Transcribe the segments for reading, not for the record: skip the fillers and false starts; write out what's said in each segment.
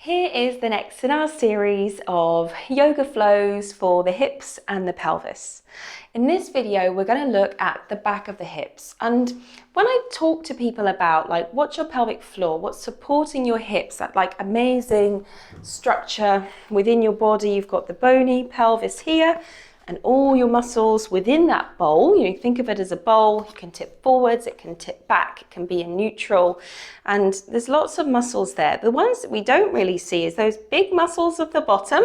Here is the next in our series of yoga flows for the hips and the pelvis. In this video, we're going to look at the back of the hips. And when I talk to people about what's your pelvic floor, what's supporting your hips, that amazing structure within your body, you've got the bony pelvis here, and all your muscles within that bowl. Think of it as a bowl. You can tip forwards, it can tip back, it can be in neutral. And there's lots of muscles there. The ones that we don't really see is those big muscles at the bottom.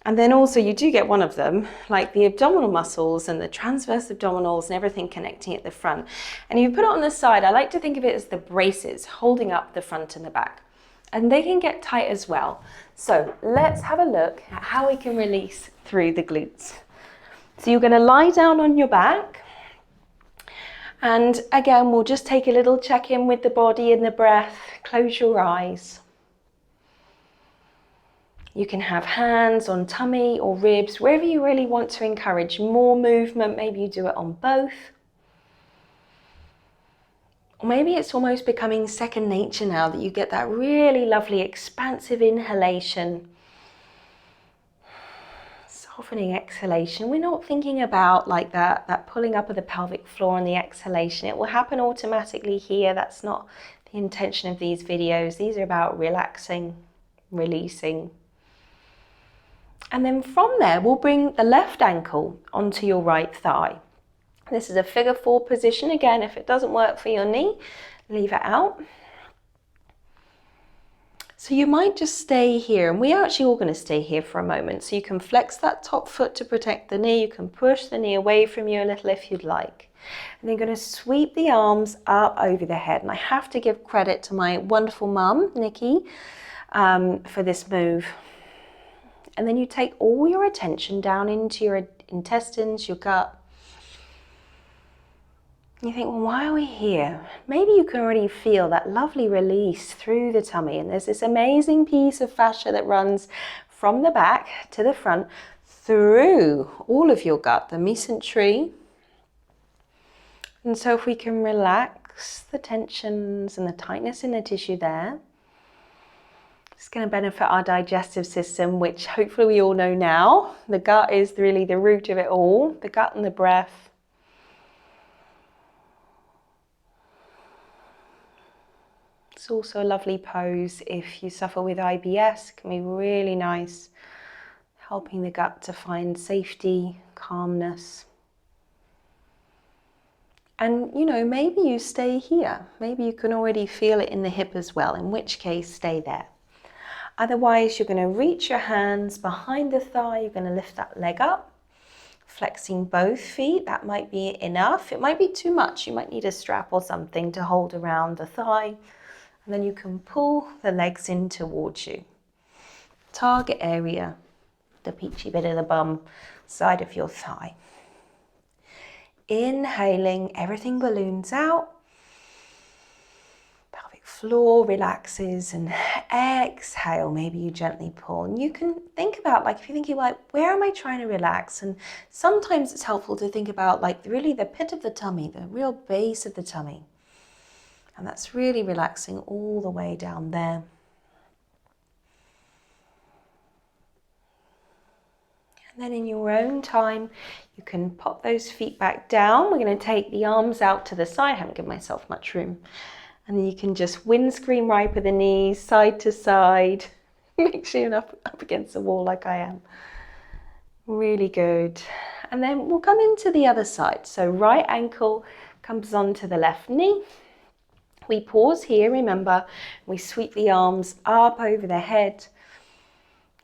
And then also you do get one of them, like the abdominal muscles and the transverse abdominals and everything connecting at the front. And if you put it on the side, I like to think of it as the braces holding up the front and the back. And they can get tight as well. So let's have a look at how we can release through the glutes. So you're going to lie down on your back. And again, we'll just take a little check-in with the body and the breath. Close your eyes. You can have hands on tummy or ribs, wherever you really want to encourage more movement. Maybe you do it on both. Or maybe it's almost becoming second nature now that you get that really lovely expansive inhalation, softening exhalation. We're not thinking about that pulling up of the pelvic floor on the exhalation. It will happen automatically here. That's not the intention of these videos. These are about relaxing, releasing. And then from there, we'll bring the left ankle onto your right thigh. This is a figure 4 position. Again, if it doesn't work for your knee, leave it out. So you might just stay here, and we're actually all going to stay here for a moment. So you can flex that top foot to protect the knee. You can push the knee away from you a little if you'd like. And then you're going to sweep the arms up over the head. And I have to give credit to my wonderful mum, Nikki, for this move. And then you take all your attention down into your intestines, your gut. You think, well, why are we here? Maybe you can already feel that lovely release through the tummy. And there's this amazing piece of fascia that runs from the back to the front through all of your gut, the mesentery. And so if we can relax the tensions and the tightness in the tissue there, it's going to benefit our digestive system, which hopefully we all know now. The gut is really the root of it all, the gut and the breath. It's also a lovely pose if you suffer with IBS. It can be really nice, helping the gut to find safety, calmness. And maybe you stay here. Maybe you can already feel it in the hip as well, in which case stay there. Otherwise, you're going to reach your hands behind the thigh. You're going to lift that leg up, flexing both feet. That might be enough. It might be too much. You might need a strap or something to hold around the thigh. And then you can pull the legs in towards you. Target area, the peachy bit of the bum, side of your thigh. Inhaling, everything balloons out. Pelvic floor relaxes, and exhale, maybe you gently pull. And you can think about, if you're thinking where am I trying to relax? And sometimes it's helpful to think about really the pit of the tummy, the real base of the tummy. And that's really relaxing all the way down there. And then in your own time, you can pop those feet back down. We're going to take the arms out to the side. I haven't given myself much room. And then you can just windscreen right with the knees, side to side. Make sure you're not up against the wall like I am. Really good. And then we'll come into the other side. So right ankle comes onto the left knee. We pause here, remember, we sweep the arms up over the head.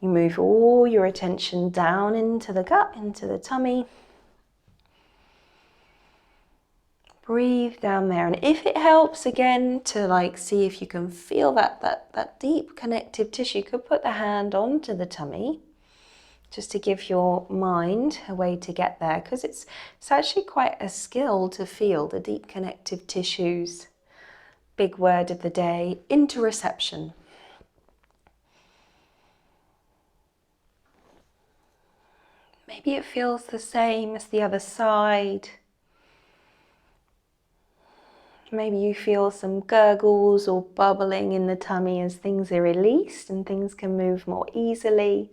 You move all your attention down into the gut, into the tummy. Breathe down there. And if it helps, again, to see if you can feel that deep connective tissue, you could put the hand onto the tummy just to give your mind a way to get there, because it's actually quite a skill to feel the deep connective tissues. Big word of the day, interoception. Maybe it feels the same as the other side. Maybe you feel some gurgles or bubbling in the tummy as things are released and things can move more easily.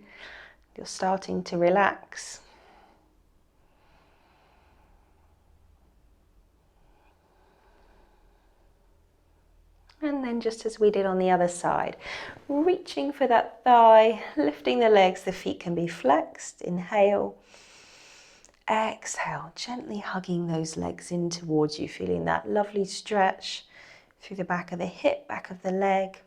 You're starting to relax. And then just as we did on the other side, reaching for that thigh, lifting the legs, the feet can be flexed. Inhale. Exhale, gently hugging those legs in towards you, feeling that lovely stretch through the back of the hip, back of the leg.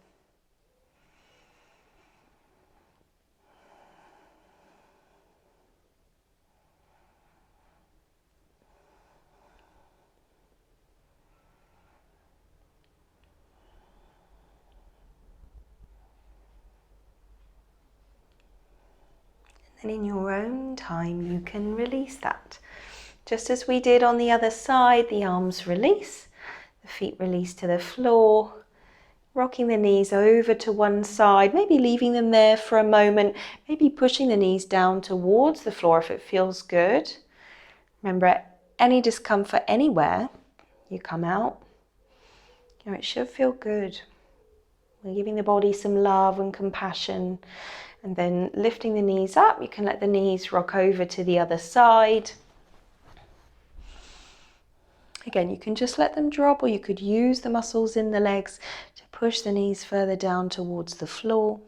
And in your own time, you can release that. Just as we did on the other side, the arms release, the feet release to the floor, rocking the knees over to one side, maybe leaving them there for a moment, maybe pushing the knees down towards the floor if it feels good. Remember, any discomfort anywhere, you come out. It should feel good. We're giving the body some love and compassion. And then lifting the knees up, you can let the knees rock over to the other side. Again, you can just let them drop, or you could use the muscles in the legs to push the knees further down towards the floor.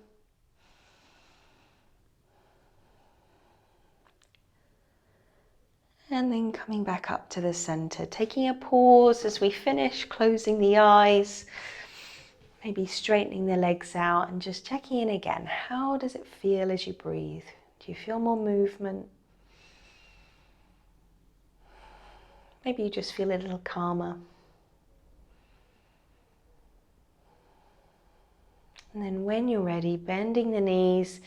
And then coming back up to the center, taking a pause as we finish, closing the eyes, maybe straightening the legs out and just checking in again. How does it feel as you breathe? Do you feel more movement? Maybe you just feel a little calmer. And then when you're ready, bending the knees,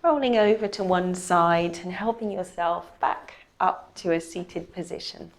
rolling over to one side and helping yourself back up to a seated position.